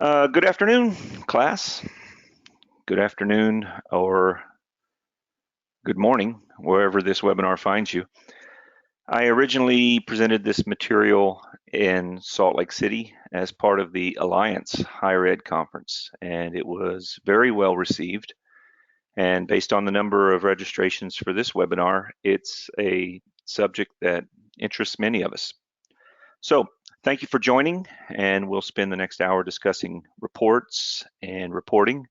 Good afternoon, class. Good afternoon or good morning, wherever this webinar finds you. I originally presented this material in Salt Lake City as part of the Alliance Higher Ed Conference, and it was very well received. And based on the number of registrations for this webinar, it's a subject that interests many of us. So thank you for joining, and we'll spend the next hour discussing reports and reporting,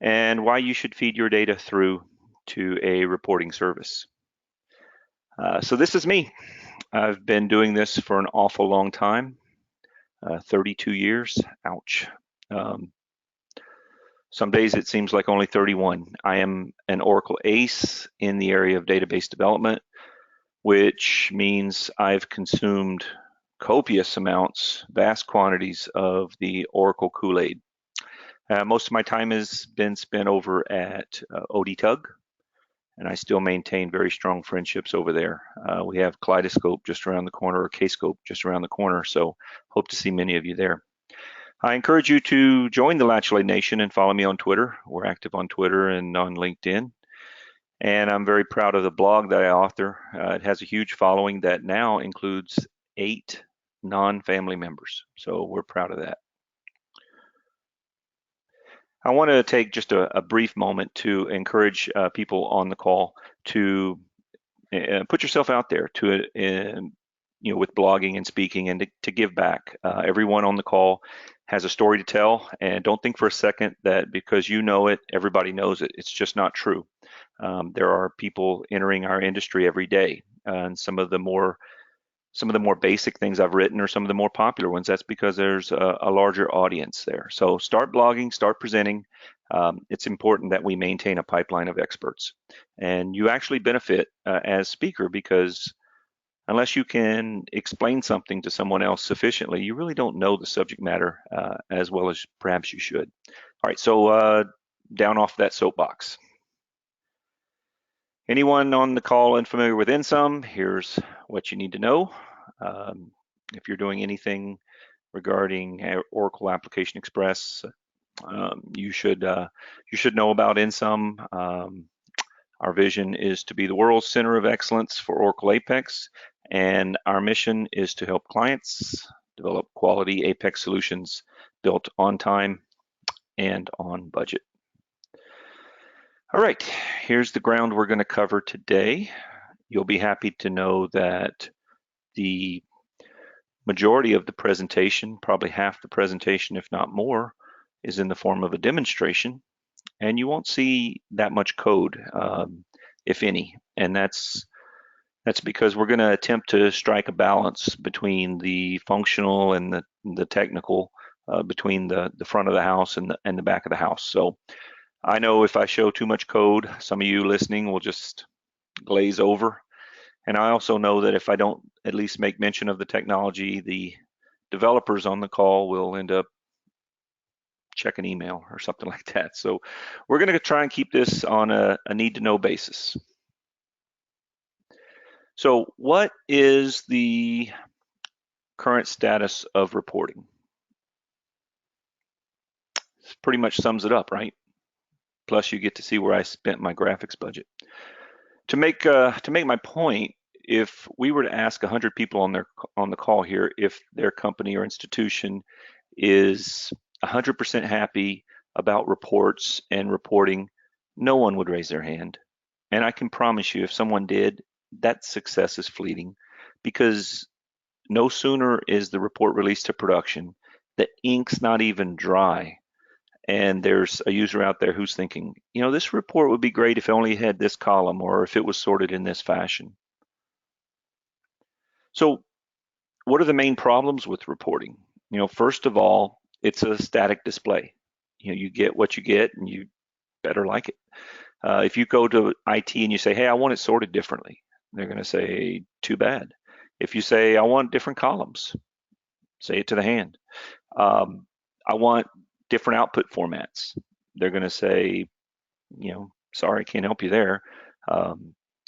and why you should feed your data through to a reporting service. So this is me. I've been doing this for an awful long time, 32 years, ouch. Some days it seems like only 31. I am an Oracle ace in the area of database development, which means I've consumed copious amounts, vast quantities of the Oracle Kool-Aid. Most of my time has been spent over at ODTUG, and I still maintain very strong friendships over there. We have Kaleidoscope just around the corner, or Kscope just around the corner, so hope to see many of you there. I encourage you to join the Latchley Nation and follow me on Twitter. We're active on Twitter and on LinkedIn. And I'm very proud of the blog that I author. It has a huge following that now includes 8 non-family members, so we're proud of that. I want to take just a brief moment to encourage people on the call to put yourself out there to, with blogging and speaking, and to give back. Everyone on the call has a story to tell, and don't think for a second that because you know it, everybody knows it. It's just not true. There are people entering our industry every day, and some of the more basic things I've written are some of the more popular ones. That's because there's a larger audience there. So start blogging, start presenting. It's important that we maintain a pipeline of experts. And you actually benefit as speaker, because unless you can explain something to someone else sufficiently, you really don't know the subject matter as well as perhaps you should. All right, so down off that soapbox. Anyone on the call unfamiliar with InSum, here's what you need to know. If you're doing anything regarding Oracle Application Express, you should know about InSum. Our vision is to be the world's center of excellence for Oracle Apex, and our mission is to help clients develop quality Apex solutions built on time and on budget. All right, here's the ground we're going to cover today. You'll be happy to know that the majority of the presentation, probably half the presentation, if not more, is in the form of a demonstration, and you won't see that much code, if any, and that's because we're going to attempt to strike a balance between the functional and the technical, between the front of the house and the back of the house. So I know if I show too much code, some of you listening will just glaze over. And I also know that if I don't at least make mention of the technology, the developers on the call will end up checking email or something like that. So we're going to try and keep this on a need-to-know basis. So what is the current status of reporting? This pretty much sums it up, right? Plus you get to see where I spent my graphics budget. To make my point, if we were to ask 100 people on the call here if their company or institution is 100% happy about reports and reporting, no one would raise their hand. And I can promise you, if someone did, that success is fleeting, because no sooner is the report released to production, the ink's not even dry, and there's a user out there who's thinking, this report would be great if it only had this column, or if it was sorted in this fashion. So what are the main problems with reporting? First of all, it's a static display. You get what you get, and you better like it. If you go to IT and you say, hey, I want it sorted differently, they're going to say, too bad. If you say, I want different columns, say it to the hand. I want different output formats, they're going to say, sorry, can't help you there.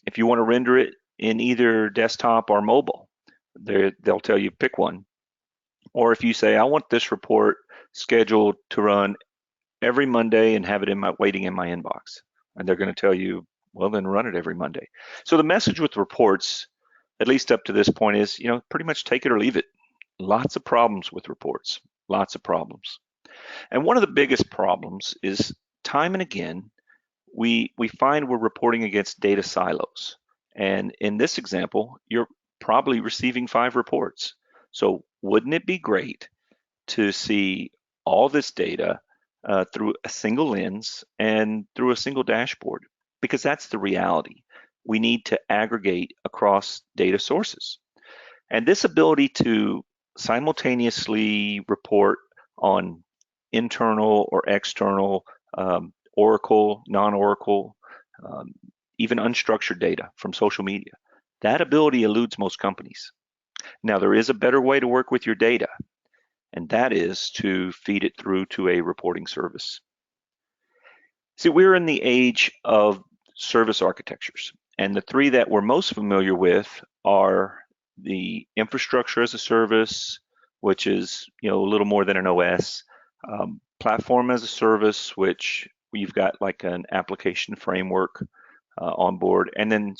If you want to render it in either desktop or mobile, they'll tell you pick one. Or if you say, I want this report scheduled to run every Monday and have it waiting in my inbox. And they're going to tell you, well, then run it every Monday. So the message with reports, at least up to this point, is, pretty much take it or leave it. Lots of problems with reports, lots of problems. And one of the biggest problems is time and again, we find we're reporting against data silos. And in this example, you're probably receiving 5 reports. So wouldn't it be great to see all this data through a single lens and through a single dashboard? Because that's the reality. We need to aggregate across data sources. And this ability to simultaneously report on internal or external, Oracle, non-Oracle, um, even unstructured data from social media, that ability eludes most companies. Now, there is a better way to work with your data, and that is to feed it through to a reporting service. See, we're in the age of service architectures, and the 3 that we're most familiar with are the infrastructure as a service, which is a little more than an OS, platform as a service, which you've got like an application framework on board, and then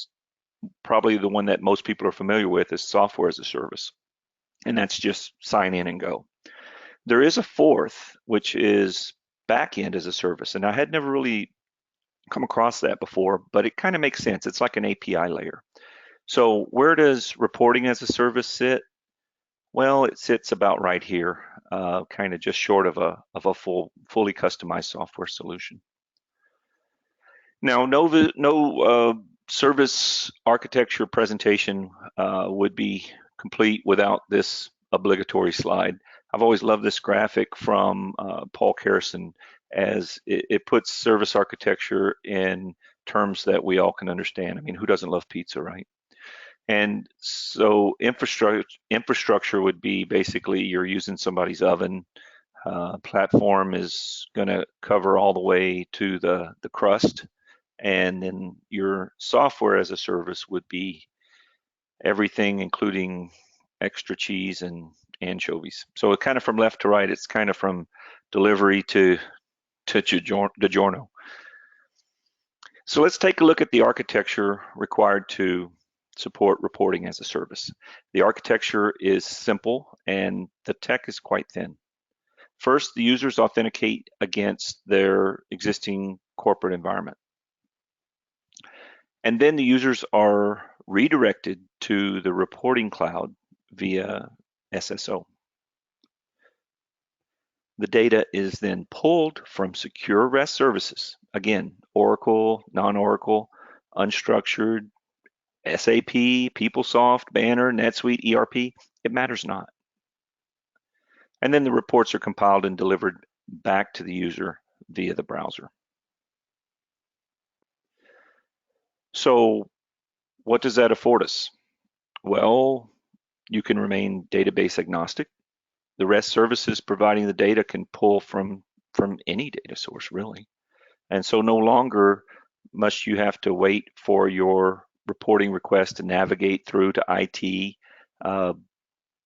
probably the one that most people are familiar with is software as a service, and that's just sign in and go. There is a 4th, which is backend as a service, and I had never really come across that before, but it kind of makes sense. It's like an API layer. So where does reporting as a service sit? Well, it sits about right here, kind of just short of a fully customized software solution. Now, no service architecture presentation would be complete without this obligatory slide. I've always loved this graphic from Paul Carrison, as it puts service architecture in terms that we all can understand. I mean, who doesn't love pizza, right? And so infrastructure would be basically you're using somebody's oven. Platform is going to cover all the way to the crust. And then your software as a service would be everything, including extra cheese and anchovies. So it kind of from left to right, it's kind of from delivery to DiGiorno. So let's take a look at the architecture required to support reporting as a service. The architecture is simple and the tech is quite thin. First, the users authenticate against their existing corporate environment. And then the users are redirected to the reporting cloud via SSO. The data is then pulled from secure REST services. Again, Oracle, non-Oracle, unstructured, SAP, PeopleSoft, Banner, NetSuite, ERP, it matters not. And then the reports are compiled and delivered back to the user via the browser. So what does that afford us? Well, you can remain database agnostic. The REST services providing the data can pull from any data source, really. And so no longer must you have to wait for your reporting request to navigate through to IT.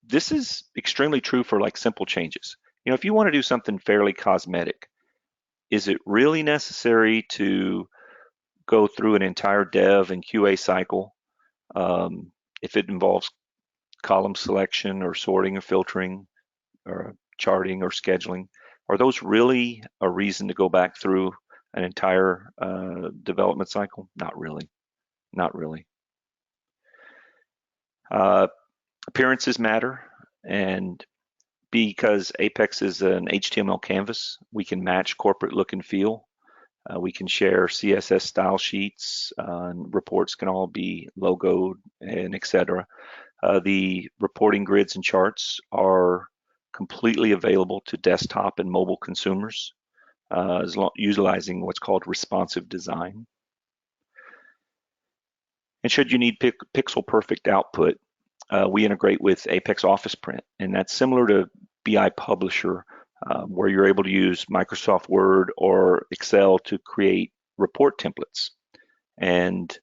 This is extremely true for like simple changes. If you want to do something fairly cosmetic, is it really necessary to go through an entire dev and QA cycle if it involves column selection or sorting or filtering or charting or scheduling? Are those really a reason to go back through an entire development cycle? Not really, not really. Appearances matter, and because Apex is an HTML canvas, we can match corporate look and feel. We can share CSS style sheets, and reports can all be logoed and etc. The reporting grids and charts are completely available to desktop and mobile consumers, utilizing what's called responsive design. And should you need pixel perfect output, we integrate with Apex Office Print, and that's similar to BI Publisher, where you're able to use Microsoft Word or Excel to create report templates. And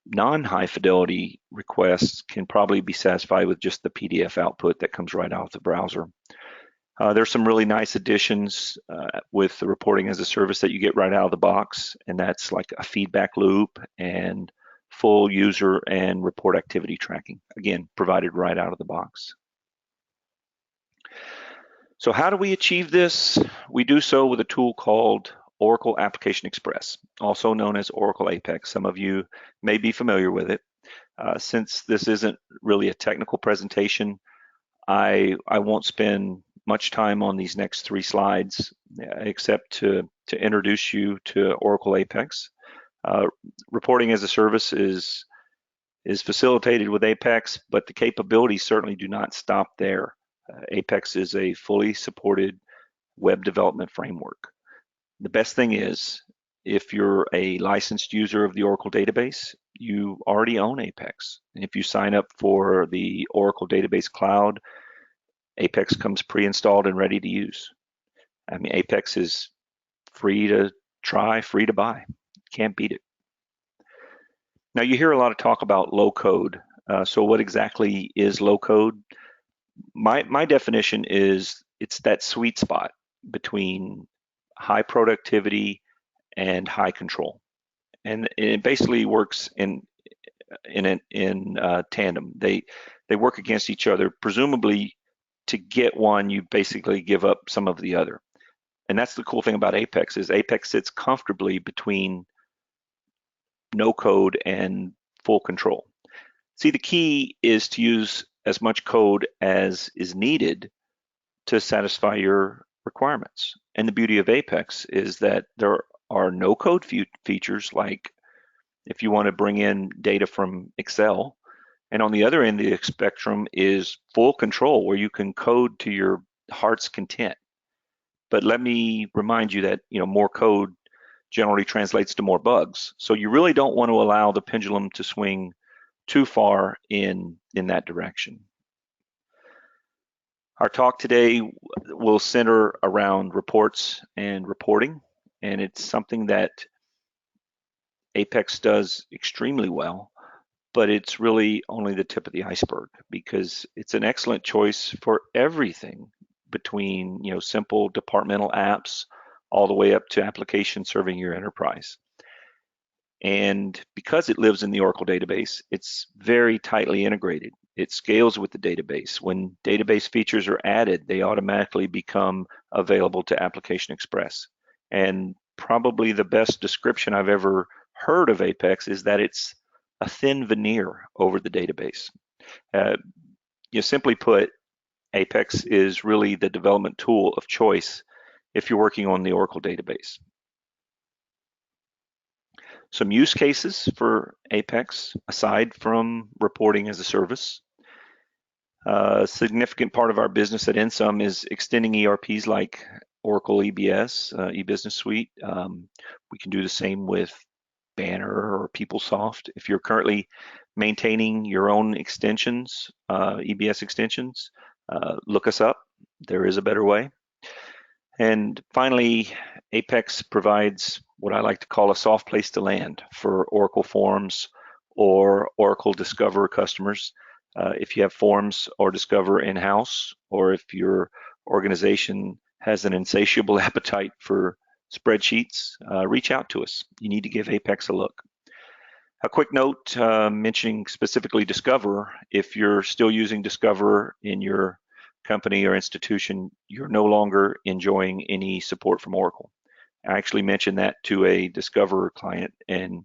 non-high fidelity requests can probably be satisfied with just the PDF output that comes right out of the browser. There's some really nice additions with the reporting as a service that you get right out of the box, and that's like a feedback loop and full user and report activity tracking, again, provided right out of the box. So how do we achieve this? We do so with a tool called Oracle Application Express, also known as Oracle Apex. Some of you may be familiar with it. Since this isn't really a technical presentation, I won't spend much time on these next 3 slides, except to introduce you to Oracle Apex. Reporting as a service is facilitated with Apex, but the capabilities certainly do not stop there. Apex is a fully supported web development framework. The best thing is, if you're a licensed user of the Oracle database, you already own Apex. And if you sign up for the Oracle Database Cloud, Apex comes pre-installed and ready to use. I mean, Apex is free to try, free to buy. Can't beat it. Now, you hear a lot of talk about low code. So what exactly is low code? My definition is it's that sweet spot between high productivity and high control. And it basically works in tandem. They work against each other. Presumably, to get one, you basically give up some of the other. And that's the cool thing about Apex, is Apex sits comfortably between no code and full control. See, the key is to use as much code as is needed to satisfy your requirements. And the beauty of Apex is that there are no code features, like if you want to bring in data from Excel. And on the other end of the spectrum is full control, where you can code to your heart's content. But let me remind you that more code generally translates to more bugs. So you really don't want to allow the pendulum to swing too far in that direction. Our talk today will center around reports and reporting, and it's something that Apex does extremely well, but it's really only the tip of the iceberg, because it's an excellent choice for everything between simple departmental apps all the way up to applications serving your enterprise. And because it lives in the Oracle database, it's very tightly integrated. It scales with the database. When database features are added, they automatically become available to Application Express. And probably the best description I've ever heard of Apex is that it's a thin veneer over the database. Simply put, Apex is really the development tool of choice if you're working on the Oracle database. Some use cases for Apex, aside from reporting as a service. A significant part of our business at Ensum is extending ERPs like Oracle EBS, eBusiness Suite. We can do the same with Banner or PeopleSoft. If you're currently maintaining your own extensions, EBS extensions, look us up. There is a better way. And finally, Apex provides what I like to call a soft place to land for Oracle Forms or Oracle Discover customers. If you have Forms or Discover in-house, or if your organization has an insatiable appetite for spreadsheets, reach out to us. You need to give Apex a look. A quick note mentioning specifically Discover. If you're still using Discover in your company or institution, you're no longer enjoying any support from Oracle. I actually mentioned that to a Discover client, and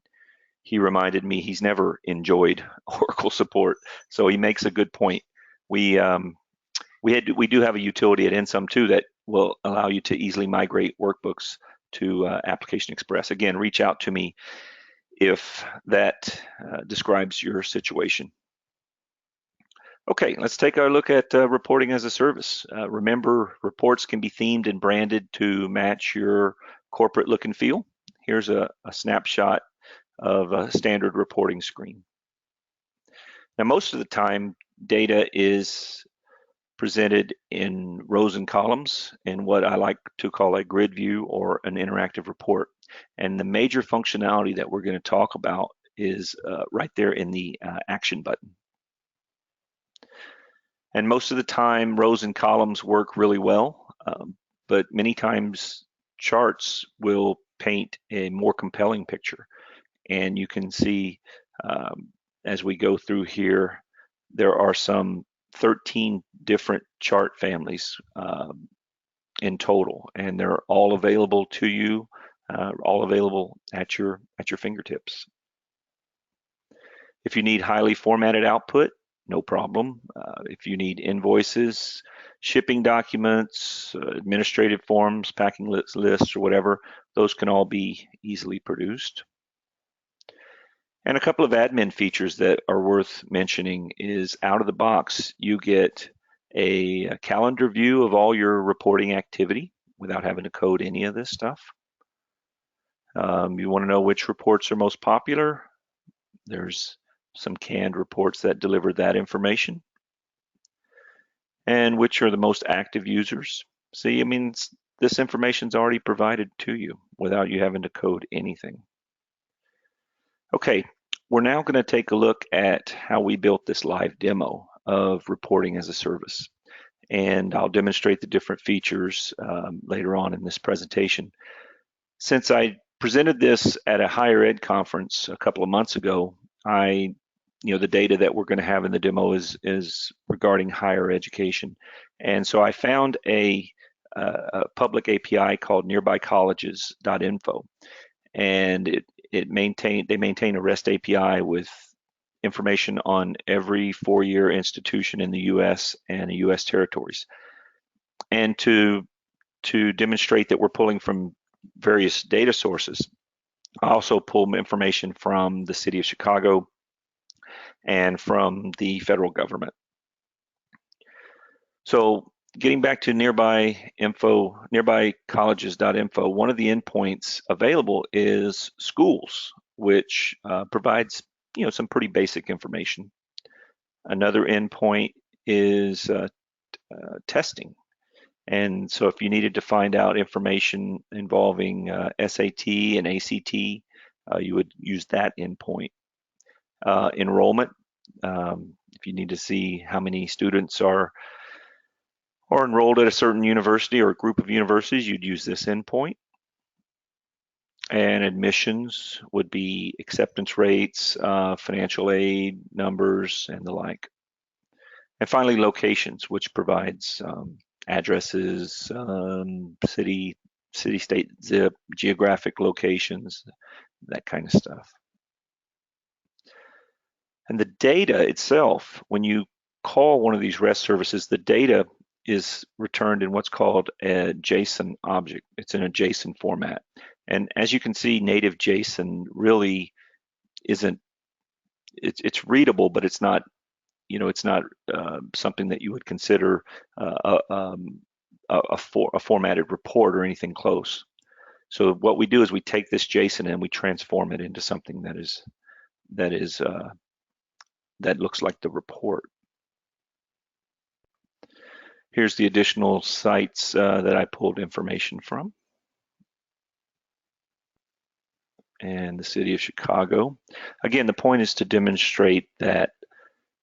he reminded me he's never enjoyed Oracle support. So he makes a good point. We do have a utility at Ensum too that will allow you to easily migrate workbooks to Application Express. Again, reach out to me if that describes your situation. Okay, let's take a look at reporting as a service. Remember, reports can be themed and branded to match your corporate look and feel. Here's a snapshot of a standard reporting screen. Now, most of the time, data is presented in rows and columns in what I like to call a grid view or an interactive report. And the major functionality that we're going to talk about is right there in the action button. And most of the time, rows and columns work really well, but many times charts will paint a more compelling picture. And you can see as we go through here, there are some 13 different chart families in total, and they're all available to you, all available at your fingertips. If you need highly formatted output, no problem. If you need invoices, shipping documents, administrative forms, packing lists, or whatever, those can all be easily produced. And a couple of admin features that are worth mentioning is out of the box, you get a calendar view of all your reporting activity without having to code any of this stuff. You want to know which reports are most popular? There's some canned reports that deliver that information. And which are the most active users? See, I mean, this information's already provided to you without you having to code anything. Okay, we're now going to take a look at how we built this live demo of reporting as a service. And I'll demonstrate the different features later on in this presentation. Since I presented this at a higher ed conference a couple of months ago, the data that we're going to have in the demo is regarding higher education. And so I found a public API called nearbycolleges.info. And they maintain a REST API with information on every four-year institution in the US and the US territories. And to demonstrate that we're pulling from various data sources, I also pull information from the city of Chicago and from the federal government. So getting back to nearbycolleges.info, one of the endpoints available is schools, which provides some pretty basic information. Another endpoint is testing. And so if you needed to find out information involving SAT and ACT, you would use that endpoint. Enrollment, if you need to see how many students are enrolled at a certain university or a group of universities, you'd use this endpoint. And admissions would be acceptance rates, financial aid numbers, and the like. And finally, locations, which provides addresses, city, state, zip, geographic locations, that kind of stuff. And the data itself, when you call one of these REST services, the data is returned in what's called a JSON object. It's in a JSON format. And as you can see, native JSON really isn't, it's readable, but it's not, it's not something that you would consider a formatted report or anything close. So what we do is we take this JSON and we transform it into something that looks like the report. Here's the additional sites that I pulled information from. And the city of Chicago. Again, the point is to demonstrate that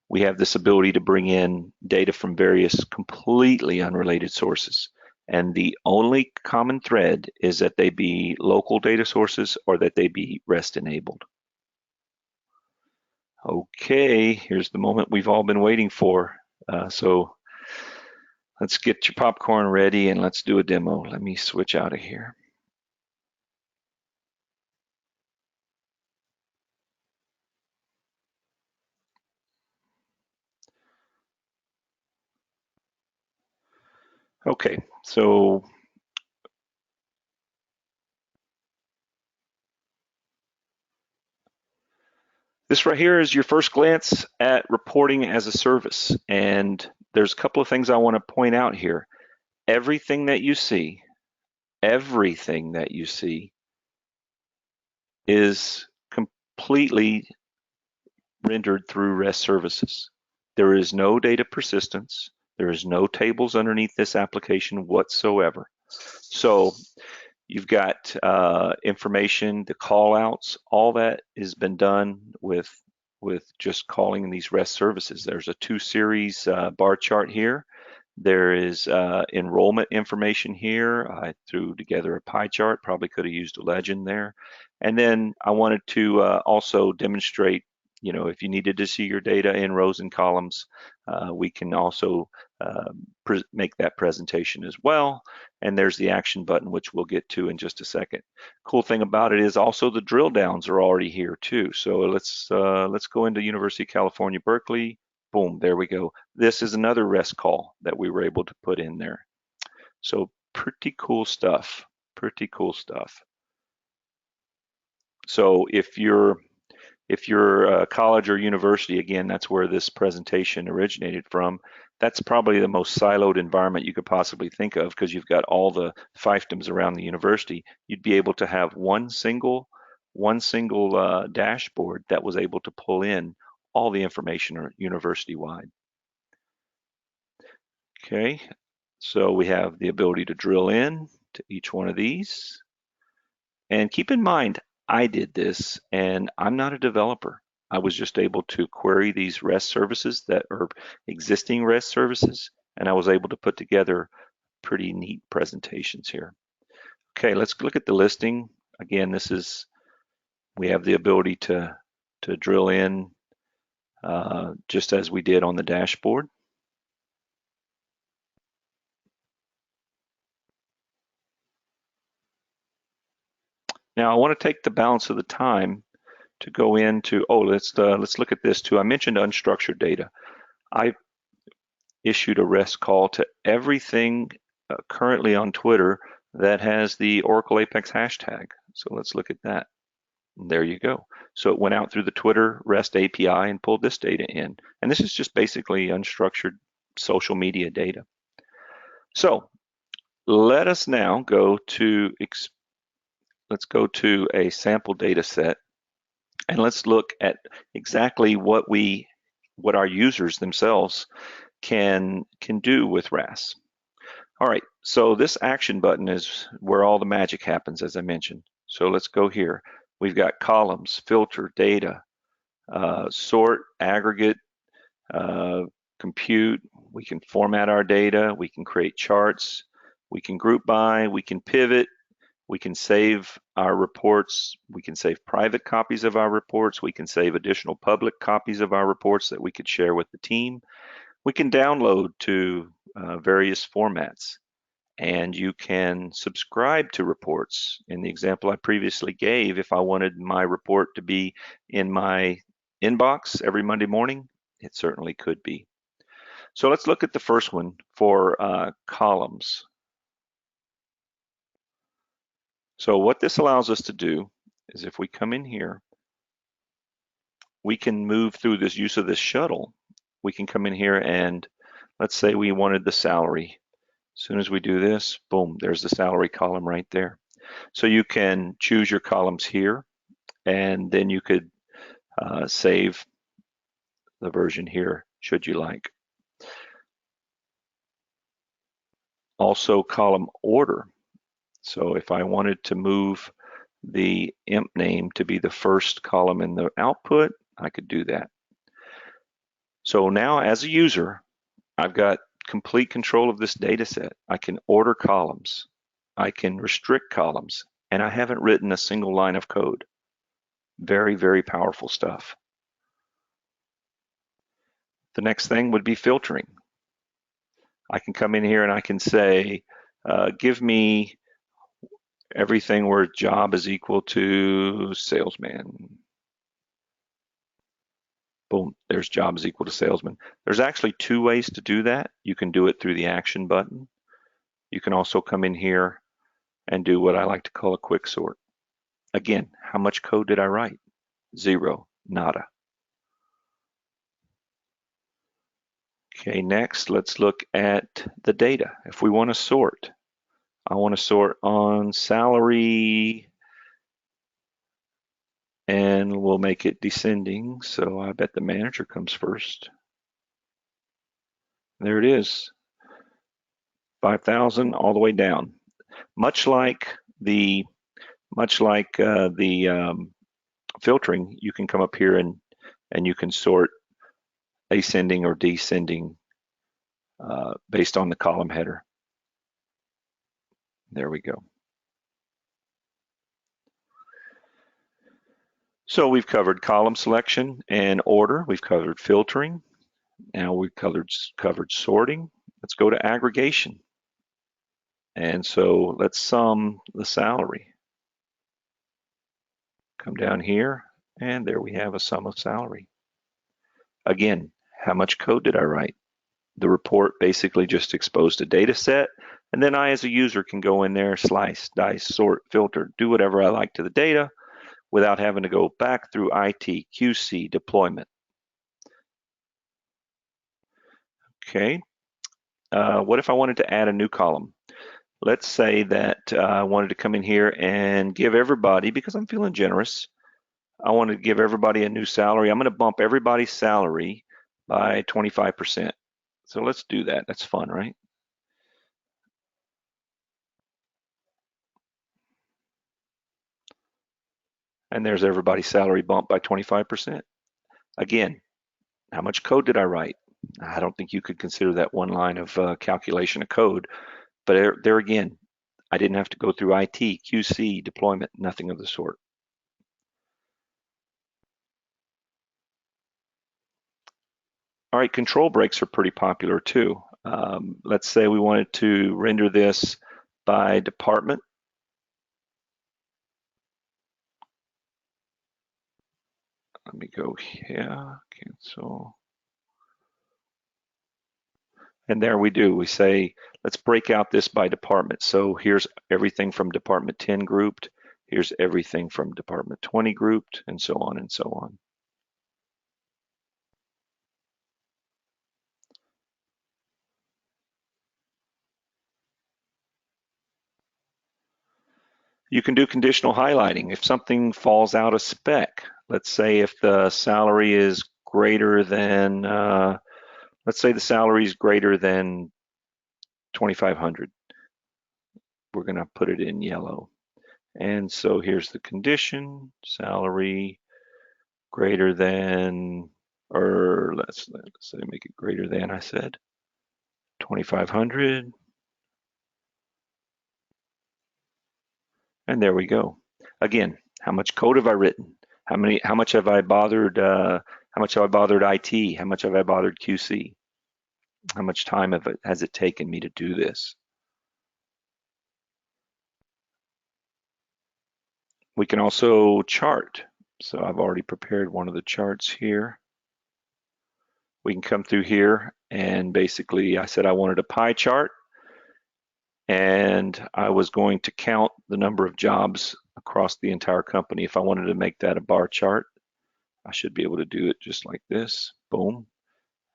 we have this ability to bring in data from various completely unrelated sources. And the only common thread is that they be local data sources or that they be REST enabled. Okay, here's the moment we've all been waiting for. So let's get your popcorn ready and let's do a demo. Let me switch out of here. Okay, so this right here is your first glance at reporting as a service. And there's a couple of things I want to point out here. Everything that you see is completely rendered through REST services. There is no data persistence. There is no tables underneath this application whatsoever. So You've got information, the call outs, all that has been done with just calling these REST services. There's a 2-series bar chart here. There is enrollment information here. I threw together a pie chart, probably could have used a legend there. And then I wanted to also demonstrate, if you needed to see your data in rows and columns, we can also make that presentation as well. And there's the action button, which we'll get to in just a second. Cool thing about it is also the drill downs are already here too. So let's go into University of California, Berkeley. Boom, there we go. This is another REST call that we were able to put in there. So pretty cool stuff, pretty cool stuff. So if you're a college or university, again, that's where this presentation originated from. That's probably the most siloed environment you could possibly think of, because you've got all the fiefdoms around the university. You'd be able to have one single dashboard that was able to pull in all the information university-wide. Okay, so we have the ability to drill in to each one of these. And keep in mind, I did this and I'm not a developer. I was just able to query these REST services that are existing REST services, and I was able to put together pretty neat presentations here. Okay, let's look at the listing. Again, we have the ability to drill in just as we did on the dashboard. Now I want to take the balance of the time to go into, let's look at this too. I mentioned unstructured data. I issued a REST call to everything currently on Twitter that has the Oracle Apex hashtag. So let's look at that. And there you go. So it went out through the Twitter REST API and pulled this data in. And this is just basically unstructured social media data. So let us now go to, let's go to a sample data set, and let's look at exactly what our users themselves can do with RaaS. All right, so this action button is where all the magic happens, as I mentioned. So let's go here. We've got columns, filter, data, sort, aggregate, compute. We can format our data. We can create charts. We can group by. We can pivot. We can save our reports. We can save private copies of our reports. We can save additional public copies of our reports that we could share with the team. We can download to various formats, and you can subscribe to reports. In the example I previously gave, if I wanted my report to be in my inbox every Monday morning, it certainly could be. So let's look at the first one for columns. So what this allows us to do is, if we come in here, we can move through this use of this shuttle. We can come in here and let's say we wanted the salary. As soon as we do this, boom, there's the salary column right there. So you can choose your columns here, and then you could save the version here should you like. Also column order. So if I wanted to move the imp name to be the first column in the output, I could do that. So now as a user, I've got complete control of this data set. I can order columns. I can restrict columns, and I haven't written a single line of code. Very, very powerful stuff. The next thing would be filtering. I can come in here and I can say, give me everything where job is equal to salesman. Boom, there's job is equal to salesman. There's actually 2 ways to do that. You can do it through the action button. You can also come in here and do what I like to call a quick sort. Again, how much code did I write? 0, nada. Okay, next let's look at the data. If we want to sort, I want to sort on salary, and we'll make it descending. So I bet the manager comes first. There it is, 5,000 all the way down. Much like Much like the filtering, you can come up here and you can sort ascending or descending based on the column header. There we go. So we've covered column selection and order. We've covered filtering. Now we've covered sorting. Let's go to aggregation. And so let's sum the salary. Come down here, and there we have a sum of salary. Again, how much code did I write? The report basically just exposed a data set, and then I as a user can go in there, slice, dice, sort, filter, do whatever I like to the data without having to go back through IT, QC, deployment. Okay, what if I wanted to add a new column? Let's say that I wanted to come in here and give everybody, because I'm feeling generous, I want to give everybody a new salary. I'm going to bump everybody's salary by 25%. So let's do that. That's fun, right? And there's everybody's salary bump by 25%. Again, how much code did I write? I don't think you could consider that one line of calculation of code, but there again, I didn't have to go through IT, QC, deployment, nothing of the sort. All right, control breaks are pretty popular too. Let's say we wanted to render this by department. Let me go here, cancel. And there we do. We say, let's break out this by department. So here's everything from department 10 grouped. Here's everything from department 20 grouped, and so on and so on. You can do conditional highlighting. If something falls out of spec, let's say if the salary is greater than, let's say the salary is greater than 2,500. We're going to put it in yellow. And so here's the condition, salary greater than, or let's say make it greater than, I said, 2,500. And there we go. Again, how much code have I written? How much have I bothered, IT? How much have I bothered QC? How much time has it taken me to do this? We can also chart. So I've already prepared one of the charts here. We can come through here and basically I said I wanted a pie chart and I was going to count the number of jobs across the entire company. If I wanted to make that a bar chart, I should be able to do it just like this, boom.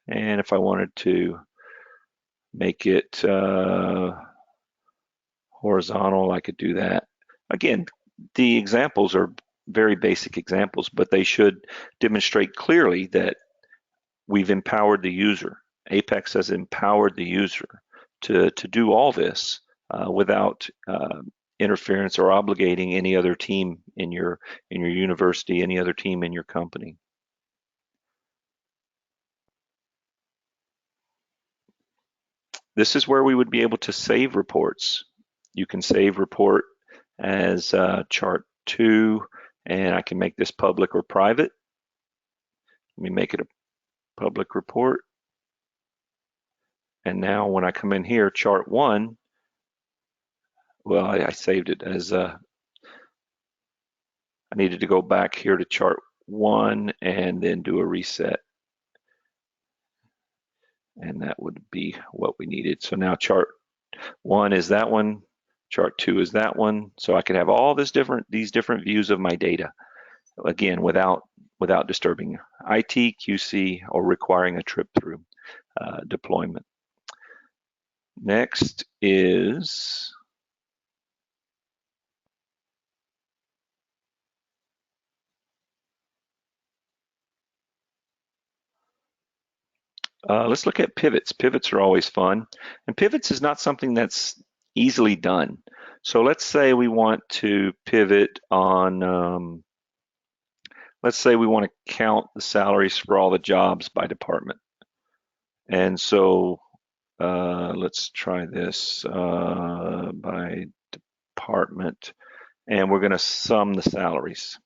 And if I wanted to make it horizontal, I could do that. Again, the examples are very basic examples, but they should demonstrate clearly that we've empowered the user. Apex has empowered the user to do all this without interference or obligating any other team in your university, any other team in your company. This is where we would be able to save reports. You can save report as chart 2, and I can make this public or private. Let me make it a public report. And now when I come in here, chart 1, well, I saved it as I needed to go back here to chart 1 and then do a reset. And that would be what we needed. So now chart 1 is that one, chart 2 is that one. So I could have all these different views of my data, again, without disturbing IT, QC, or requiring a trip through deployment. Next is let's look at pivots. Pivots are always fun. And pivots is not something that's easily done. So let's say we want to pivot on, let's say we want to count the salaries for all the jobs by department. And so let's try this by department, and we're going to sum the salaries.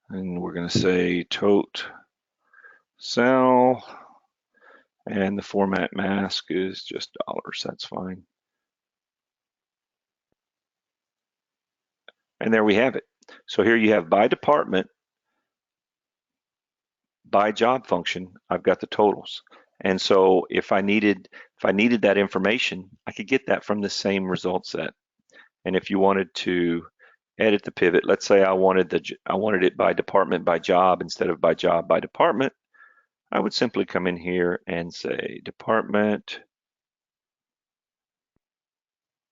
And we're going to say tote sal, and the format mask is just dollars. That's fine. And there we have it. So here you have by department, by job function, I've got the totals. And so if I needed that information, I could get that from the same result set. And if you wanted to edit the pivot, let's say I wanted it by department by job instead of by job by department, I would simply come in here and say department,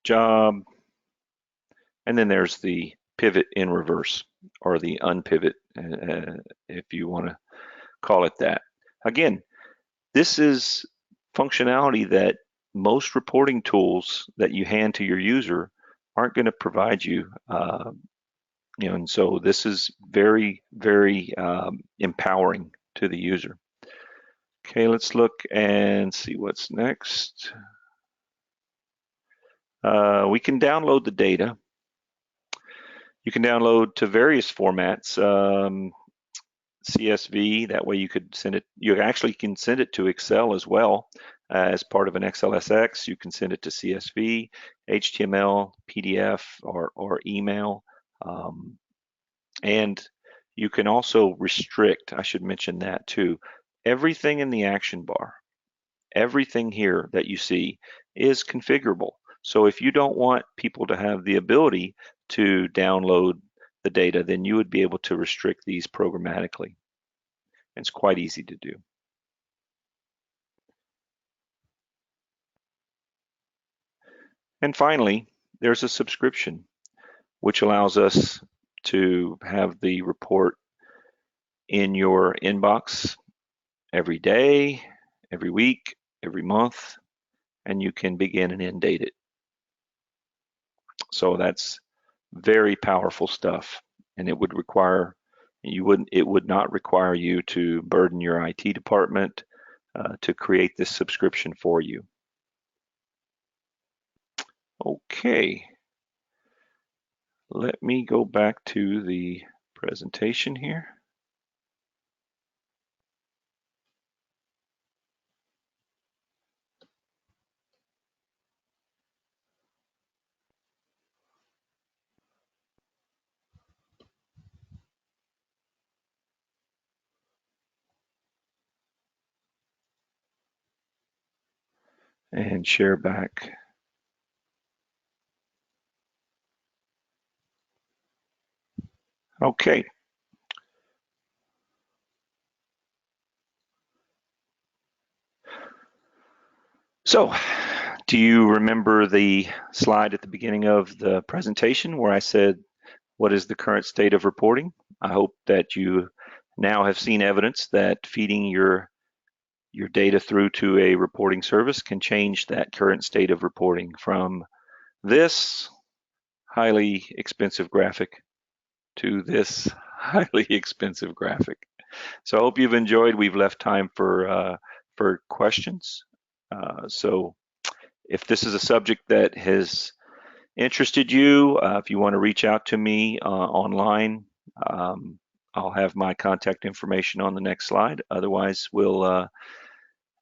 job, and then there's the pivot in reverse, or the unpivot, if you want to call it that. Again, this is functionality that most reporting tools that you hand to your user aren't going to provide you. And so this is very, very empowering to the user. Okay, let's look and see what's next. We can download the data. You can download to various formats. CSV, that way you could send it, you actually can send it to Excel as well as part of an XLSX. You can send it to CSV, HTML, PDF, or email. And you can also restrict, I should mention that too, everything in the action bar. Everything here that you see is configurable. So if you don't want people to have the ability to download the data, then you would be able to restrict these programmatically. It's quite easy to do. And finally, there's a subscription, which allows us to have the report in your inbox every day, every week, every month, and you can begin and end date it. So that's very powerful stuff, and it would not require you to burden your IT department to create this subscription for you. Okay, let me go back to the presentation here. And share back. Okay. So, do you remember the slide at the beginning of the presentation where I said, what is the current state of reporting? I hope that you now have seen evidence that feeding your data through to a reporting service can change that current state of reporting from this highly expensive graphic to this highly expensive graphic. So I hope you've enjoyed. We've left time for questions. So if this is a subject that has interested you, if you want to reach out to me online, I'll have my contact information on the next slide. Otherwise, we'll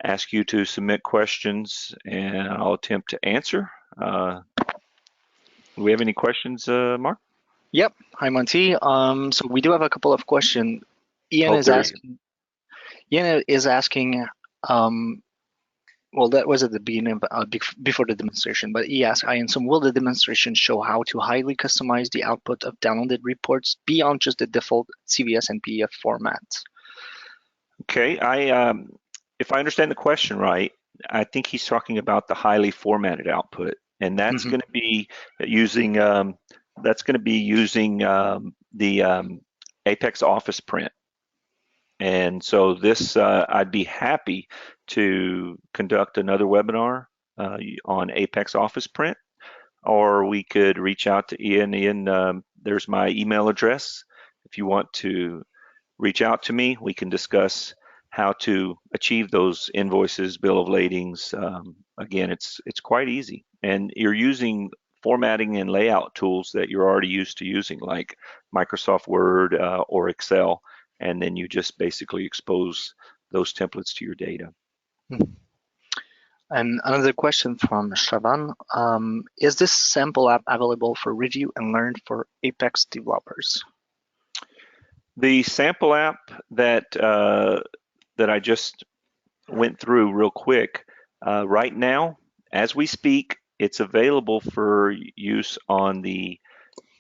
ask you to submit questions and I'll attempt to answer. Do we have any questions, Mark? Yep. Hi, Monty. So we do have a couple of questions. Ian is asking, well, that was at the beginning, before the demonstration, but he asked, Ian, so will the demonstration show how to highly customize the output of downloaded reports beyond just the default CVS and PDF formats? Okay, if I understand the question right, I think he's talking about the highly formatted output, and that's going to be using the Apex Office print. And so this, I'd be happy to conduct another webinar on Apex Office Print, or we could reach out to Ian. Ian, there's my email address. If you want to reach out to me, we can discuss how to achieve those invoices, bill of ladings. Again, it's quite easy, and you're using formatting and layout tools that you're already used to using, like Microsoft Word or Excel, and then you just basically expose those templates to your data. And another question from Shravan, is this sample app available for review and learn for Apex developers? The sample app that that I just went through real quick, right now, as we speak, it's available for use on the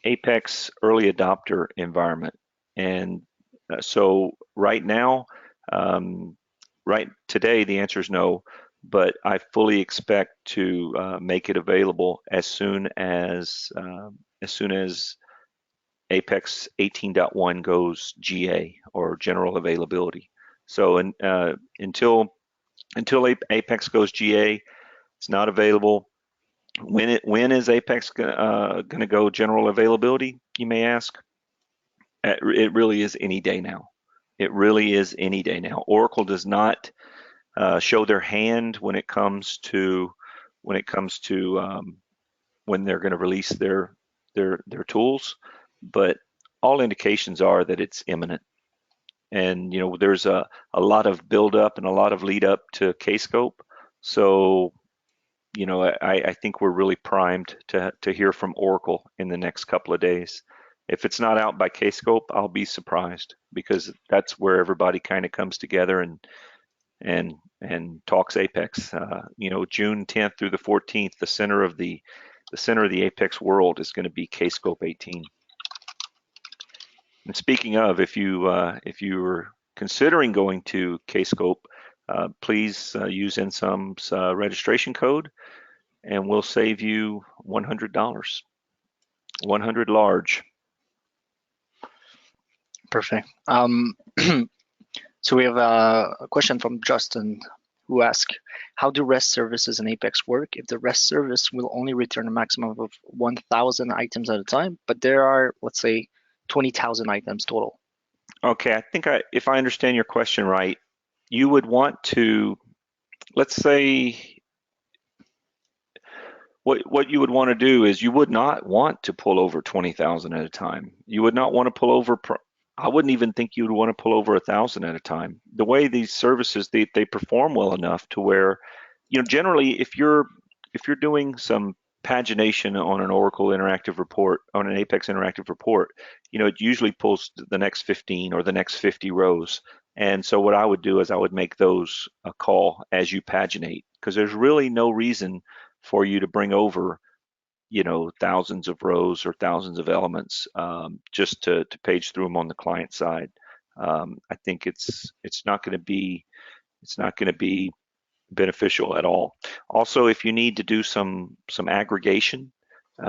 Apex early adopter environment. And so right now, right today, the answer is no, but I fully expect to make it available as soon as Apex 18.1 goes GA, or general availability. So until Apex goes GA, it's not available. When is Apex going to go general availability, you may ask? It really is any day now. It really is any day now. Oracle does not show their hand when it comes to when they're going to release their tools, but all indications are that it's imminent. And there's a lot of build up and a lot of lead up to Kscope. So I think we're really primed to hear from Oracle in the next couple of days. If it's not out by Kscope, I'll be surprised, because that's where everybody kind of comes together and talks Apex. June 10th through the 14th, the center of the Apex world is going to be Kscope 18. And speaking of, if you're considering going to Kscope, please use InSum's registration code, and we'll save you $100. 100 large. Perfect. So we have a question from Justin, who asks, how do REST services in Apex work if the REST service will only return a maximum of 1,000 items at a time, but there are, let's say, 20,000 items total? Okay, I think if I understand your question right, you would want to, let's say, what you would want to do is you would not want to pull over 20,000 at a time. You would not want to pull over, I wouldn't even think you would want to pull over 1,000 at a time. The way these services, they perform well enough to where, generally if you're doing some pagination on an Oracle interactive report, on an Apex interactive report, it usually pulls the next 15 or the next 50 rows. And so what I would do is I would make those a call as you paginate, because there's really no reason for you to bring over, thousands of rows or thousands of elements just to page through them on the client side. I think it's not going to be beneficial at all. Also, if you need to do some aggregation,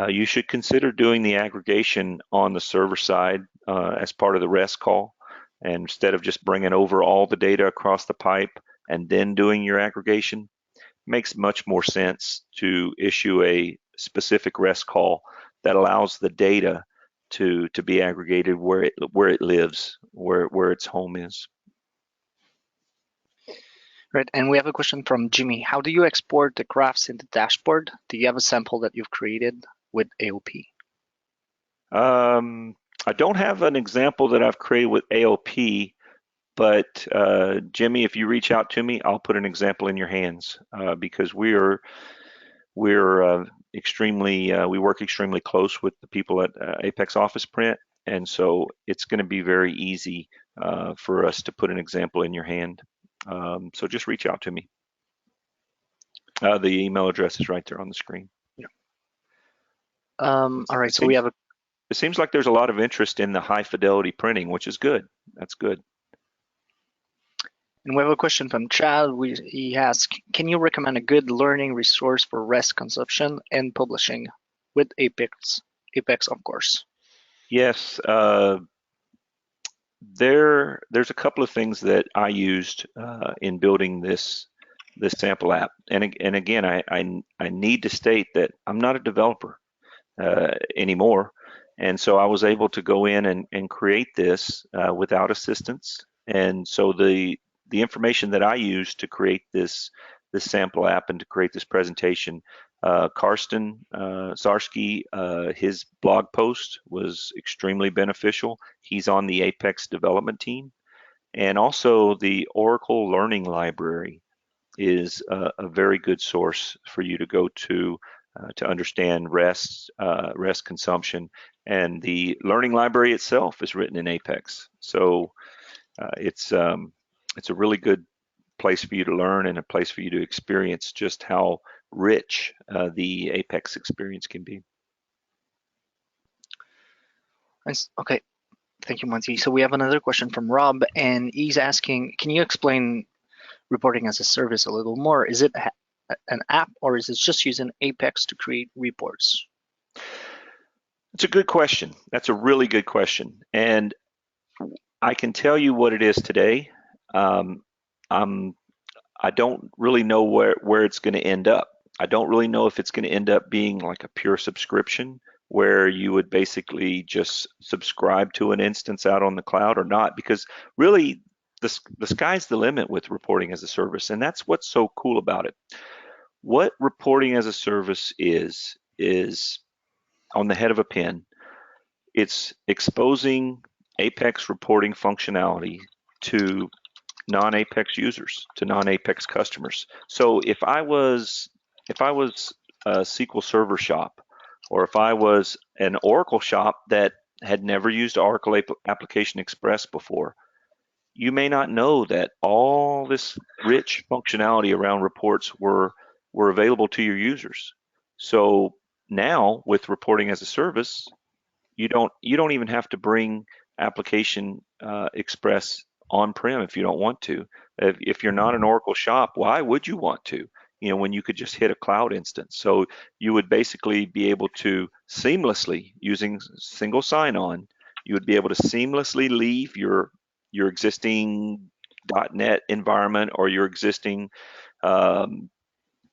you should consider doing the aggregation on the server side as part of the REST call. And instead of just bringing over all the data across the pipe and then doing your aggregation, makes much more sense to issue a specific REST call that allows the data to be aggregated where it lives, where its home is. Right, and we have a question from Jimmy. How do you export the graphs in the dashboard? Do you have a sample that you've created with AOP? I don't have an example that I've created with AOP, but Jimmy, if you reach out to me, I'll put an example in your hands, because we're extremely, we work extremely close with the people at Apex Office Print, and so it's going to be very easy for us to put an example in your hand. So just reach out to me. The email address is right there on the screen. Yeah. All right, so we have it seems like there's a lot of interest in the high fidelity printing, which is good. That's good. And we have a question from Chad. He asks, can you recommend a good learning resource for REST consumption and publishing with Apex, of course? Yes. There's a couple of things that I used in building this sample app, and again, I need to state that I'm not a developer anymore, and so I was able to go in and create this without assistance. And so the information that I used to create this sample app and to create this presentation, Karsten Zarski, his blog post was extremely beneficial. He's on the Apex development team. And also the Oracle Learning Library is a very good source for you to go to understand REST consumption. And the learning library itself is written in Apex. So it's a really good place for you to learn and a place for you to experience just how rich the Apex experience can be. Okay, thank you, Monty. So we have another question from Rob, and he's asking, can you explain reporting as a service a little more? Is it an app, or is it just using Apex to create reports? It's a good question. That's a really good question. And I can tell you what it is today. I don't really know where it's going to end up. I don't really know if it's going to end up being like a pure subscription where you would basically just subscribe to an instance out on the cloud or not, because really the sky's the limit with reporting as a service, and that's what's so cool about it. What reporting as a service is on the head of a pin. It's exposing Apex reporting functionality to non-Apex users, to non-Apex customers. So if I was a SQL Server shop, or if I was an Oracle shop that had never used Oracle Application Express before, you may not know that all this rich functionality around reports were available to your users. So now with reporting as a service, you don't even have to bring Application Express on-prem if you don't want to. If you're not an Oracle shop, why would you want to? When you could just hit a cloud instance. So you would basically be able to seamlessly, using single sign-on, you would be able to seamlessly leave your existing .NET environment or your existing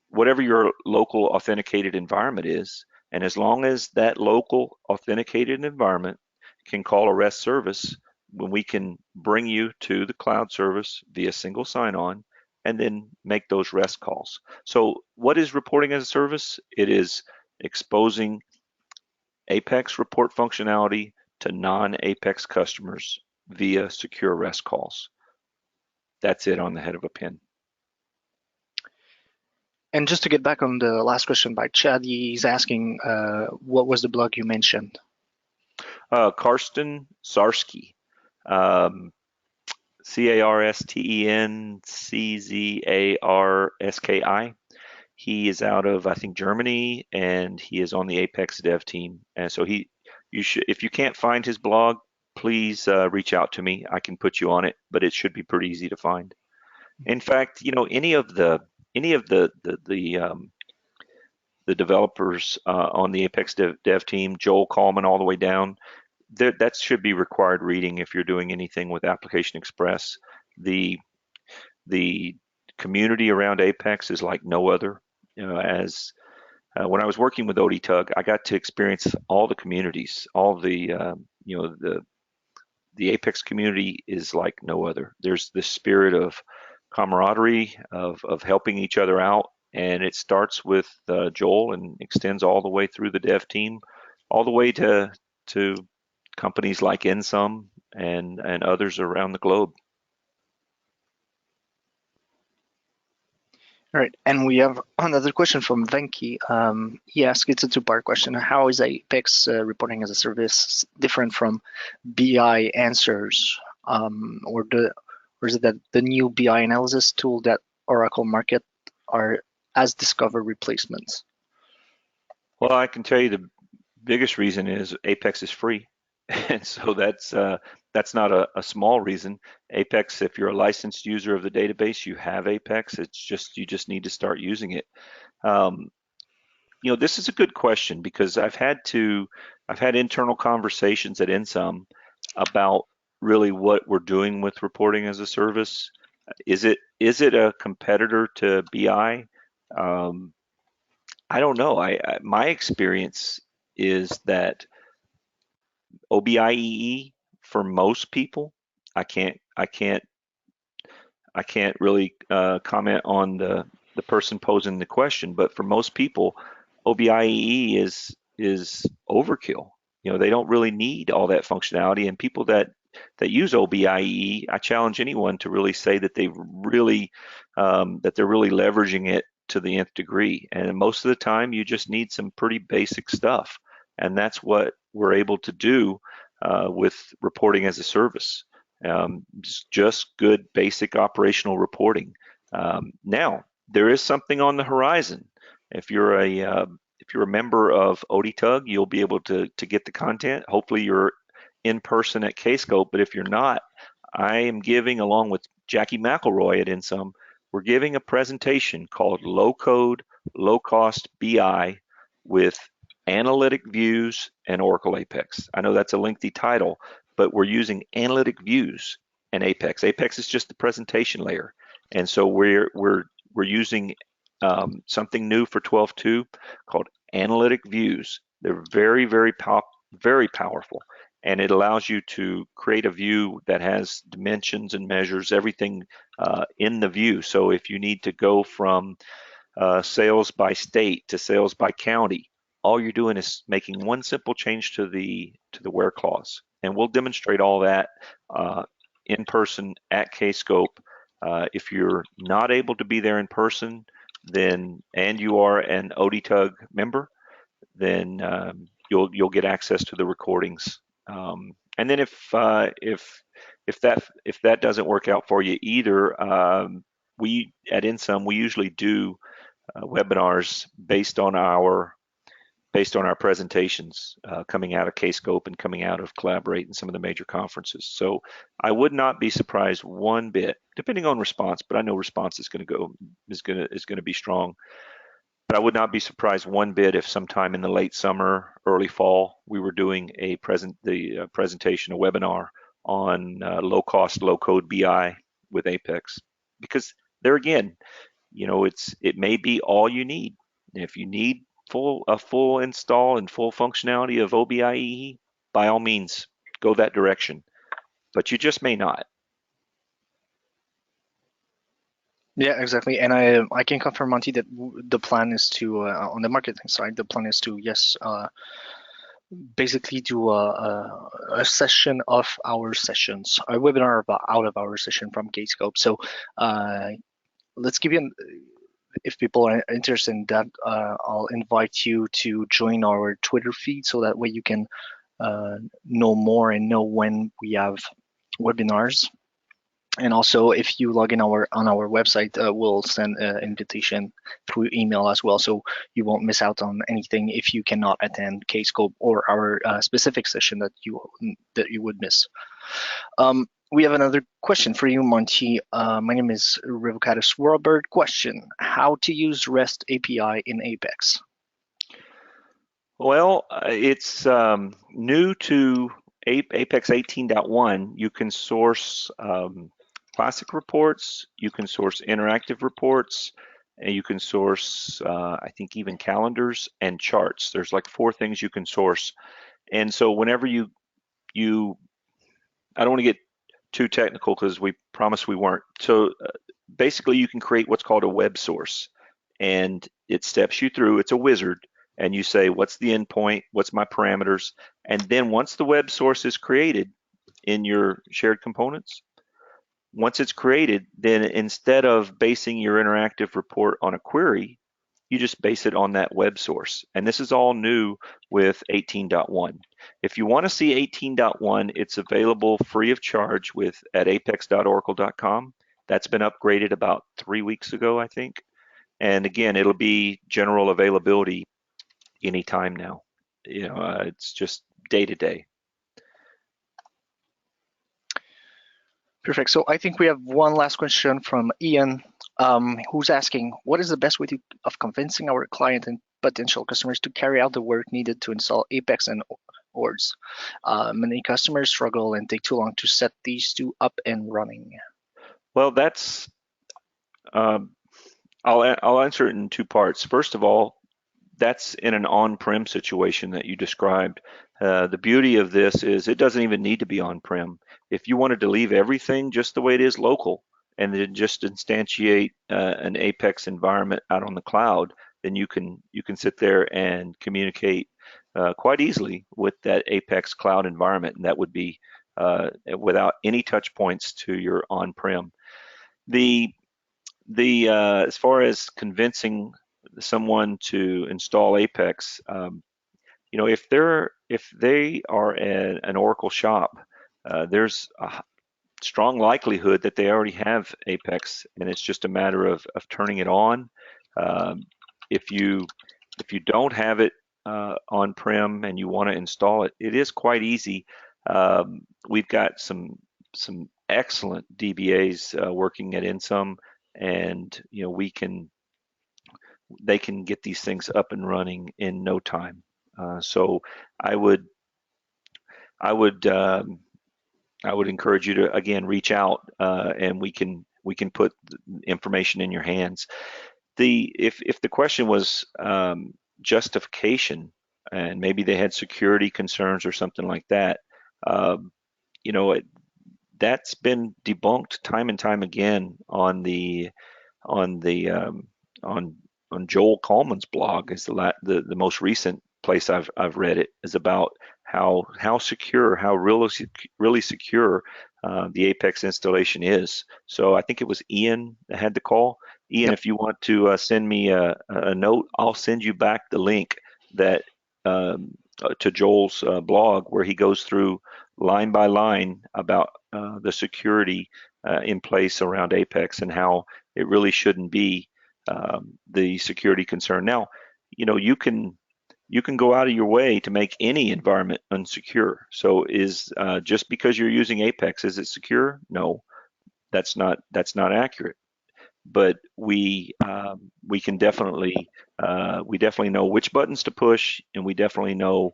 whatever your local authenticated environment is. And as long as that local authenticated environment can call a REST service, when we can bring you to the cloud service via single sign-on and then make those REST calls. So what is reporting as a service? It is exposing Apex report functionality to non-Apex customers via secure REST calls. That's it on the head of a pin. And just to get back on the last question by Chad, he's asking, what was the blog you mentioned? Karsten Zarski, Karstenczarski. He is out of, I think, Germany, and he is on the Apex dev team. And so if you can't find his blog, please reach out to me. I can put you on it, but it should be pretty easy to find. In fact, any of the developers on the Apex dev team, Joel Coleman all the way down, that should be required reading if you're doing anything with Application Express. The community around Apex is like no other. When I was working with ODTUG, I got to experience all the communities, all the Apex community is like no other. There's this spirit of camaraderie, of helping each other out, and it starts with Joel and extends all the way through the dev team, all the way to companies like Ensum and others around the globe. All right, and we have another question from Venki. He asks, it's a two-part question. How is Apex reporting as a service different from BI answers, or is it that the new BI analysis tool that Oracle market are as discover replacements? Well, I can tell you the biggest reason is Apex is free. And so that's not a small reason. Apex, if you're a licensed user of the database, you have Apex. You just need to start using it. This is a good question because I've had internal conversations at Ensum about really what we're doing with reporting as a service. Is it a competitor to BI? I don't know. My experience is that OBIEE for most people, I can't really comment on the person posing the question, but for most people, OBIEE is overkill. You know, they don't really need all that functionality, and people that use OBIEE, I challenge anyone to really say that they're really leveraging it to the nth degree. And most of the time, you just need some pretty basic stuff, and that's what we're able to do with reporting as a service. Just good basic operational reporting. Now, there is something on the horizon. If you're a member of ODTUG, you'll be able to get the content. Hopefully, you're in person at Kscope, but if you're not, I am giving, along with Jackie McElroy at InSum, we're giving a presentation called Low Code, Low Cost BI with Analytic Views and Oracle Apex. I know that's a lengthy title, but we're using Analytic Views and Apex. Apex is just the presentation layer, and so we're using something new for 12.2 called Analytic Views. They're very powerful, and it allows you to create a view that has dimensions and measures everything in the view. So if you need to go from sales by state to sales by county, all you're doing is making one simple change to the where clause. And we'll demonstrate all that in person at Kscope. If you're not able to be there in person, then and you are an ODTUG member, then you'll get access to the recordings. And then if that doesn't work out for you either, we at InSum we usually do webinars based on our presentations coming out of Kscope and coming out of Collaborate and some of the major conferences. So I would not be surprised one bit, depending on response, but I know response is going to be strong. But I would not be surprised one bit if sometime in the late summer, early fall, we were doing a presentation, a webinar on low cost, low code BI with Apex, because there again, you know, it may be all you need. If you need a full install and full functionality of OBIEE, by all means, go that direction. But you just may not. Yeah, exactly. And I can confirm, Monty, that the plan is to, on the marketing side, the plan is to, yes, basically do a session of our sessions, a webinar out of our session from Kscope. So let's give you, if people are interested in that, I'll invite you to join our Twitter feed so that way you can know more and know when we have webinars. And also, if you log in on our website, we'll send an invitation through email as well, so you won't miss out on anything if you cannot attend Kscope or our specific session that you would miss. We have another question for you, Monty. My name is Revocatus Warburg. Question: how to use REST API in Apex? Well, it's new to Apex 18.1. You can source classic reports, you can source interactive reports, and you can source, I think, even calendars and charts. There's like 4 things you can source. And so whenever I don't want to get too technical because we promised we weren't. So basically you can create what's called a web source, and it steps you through, it's a wizard, and you say, what's the endpoint, what's my parameters, and then once the web source is created in your shared components, once it's created, then instead of basing your interactive report on a query, you just base it on that web source. And this is all new with 18.1. If you want to see 18.1, it's available free of charge at apex.oracle.com. That's been upgraded about 3 weeks ago, I think. And again, it'll be general availability anytime now. You know, it's just day to day. Perfect. So I think we have one last question from Ian, who's asking, what is the best way of convincing our client and potential customers to carry out the work needed to install Apex and ORDS. Many customers struggle and take too long to set these two up and running. Well, that's I'll answer it in two parts. First of all, that's in an on-prem situation that you described. The beauty of this is it doesn't even need to be on-prem. If you wanted to leave everything just the way it is local and then just instantiate an Apex environment out on the cloud, then you can sit there and communicate quite easily with that Apex cloud environment, and that would be without any touch points to your on-prem. The as far as convincing someone to install Apex, if they are an Oracle shop, there's a strong likelihood that they already have Apex, and it's just a matter of turning it on. Um, if you don't have it on-prem and you want to install it, it is quite easy. We've got some excellent DBAs working at Insum, and they can get these things up and running in no time. So I would I would I would encourage you to again reach out, and we can put information in your hands. If the question was justification, and maybe they had security concerns or something like that, um, you know, that's been debunked time and time again on the on Joel Coleman's blog. Is the most recent place I've read it, is about how secure, how really secure the Apex installation is. So I think it was Ian that had the call. Ian, Yep. if you want to send me a note, I'll send you back the link that to Joel's blog, where he goes through line by line about the security in place around Apex and how it really shouldn't be the security concern. Now, you can go out of your way to make any environment unsecure. So just because you're using Apex, is it secure? No, that's not accurate. But we can definitely know which buttons to push, and we definitely know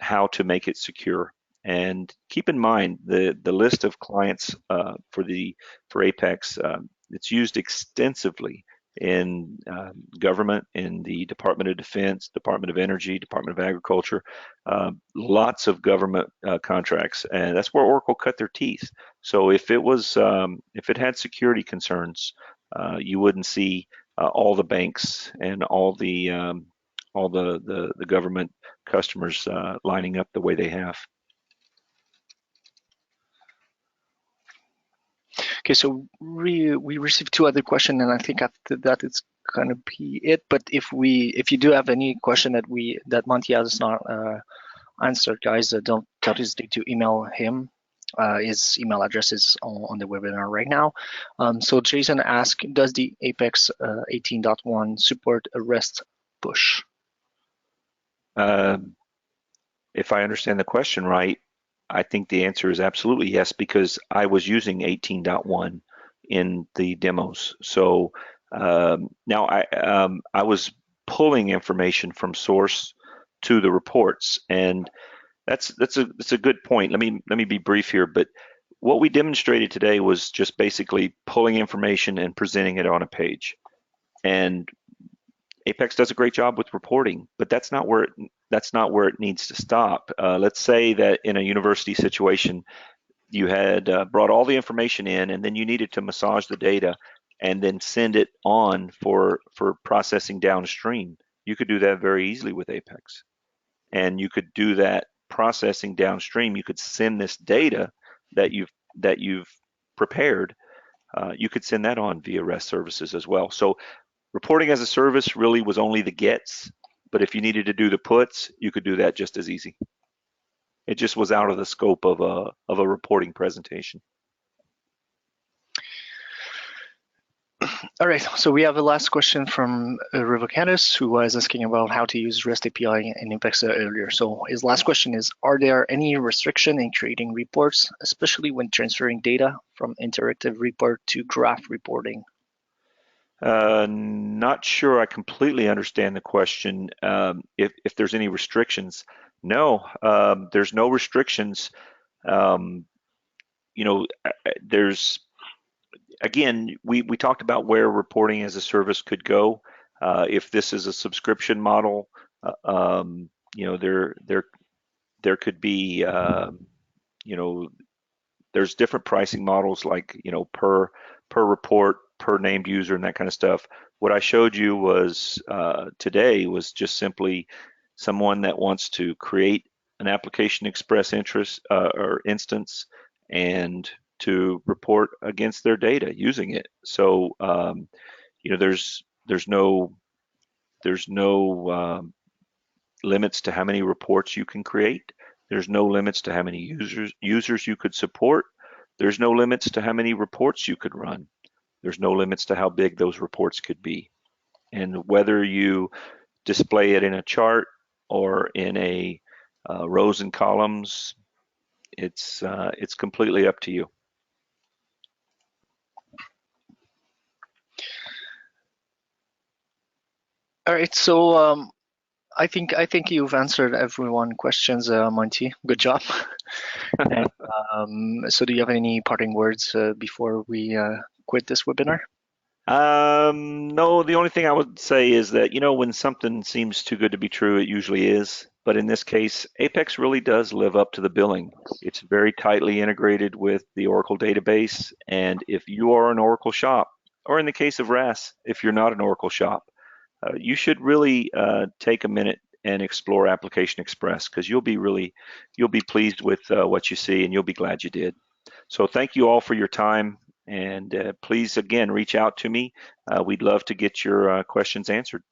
how to make it secure. And keep in mind the list of clients for Apex. It's used extensively in government, in the Department of Defense, Department of Energy, Department of Agriculture, lots of government contracts, and that's where Oracle cut their teeth. So if it had security concerns, you wouldn't see all the banks and all the government customers lining up the way they have. Okay, so we received two other questions, and I think after that it's gonna be it. But if you do have any question that Monty has not answered, guys, don't hesitate to email him. His email address is on the webinar right now. So Jason asked, does the Apex 18.1 support a REST push? If I understand the question right, I think the answer is absolutely yes, because I was using 18.1 in the demos. So now I was pulling information from source to the reports, and that's a good point. Let me be brief here, but what we demonstrated today was just basically pulling information and presenting it on a page. And Apex does a great job with reporting, but that's not where it needs to stop. Let's say that in a university situation, you had brought all the information in, and then you needed to massage the data and then send it on for processing downstream. You could do that very easily with Apex, and you could do that processing downstream. You could send this data that you've prepared. You could send that on via REST services as well. So reporting as a service really was only the gets, but if you needed to do the puts, you could do that just as easy. It just was out of the scope of a reporting presentation. All right, so we have a last question from Revocatus, who was asking about how to use REST API in Apex earlier. So his last question is, are there any restriction in creating reports, especially when transferring data from interactive report to graph reporting? Not sure I completely understand the question. If there's any restrictions, No, there's no restrictions. Um, there's again, we talked about where reporting as a service could go. If this is a subscription model, there could be, you know, there's different pricing models like, per report, per named user, and that kind of stuff. What I showed you was today was just simply someone that wants to create an application express interest or instance and to report against their data using it. So there's no limits to how many reports you can create. There's no limits to how many users you could support. There's no limits to how many reports you could run. There's no limits to how big those reports could be. And whether you display it in a chart or in a rows and columns, it's completely up to you. All right, so I think you've answered everyone questions, Monty. Good job. And so, do you have any parting words before we quit this webinar? No, the only thing I would say is that, when something seems too good to be true, it usually is. But in this case, Apex really does live up to the billing. It's very tightly integrated with the Oracle database. And if you are an Oracle shop, or in the case of RaaS, if you're not an Oracle shop, you should really take a minute and explore Application Express because you'll be pleased with what you see and you'll be glad you did. So thank you all for your time. And please, again, reach out to me. We'd love to get your questions answered.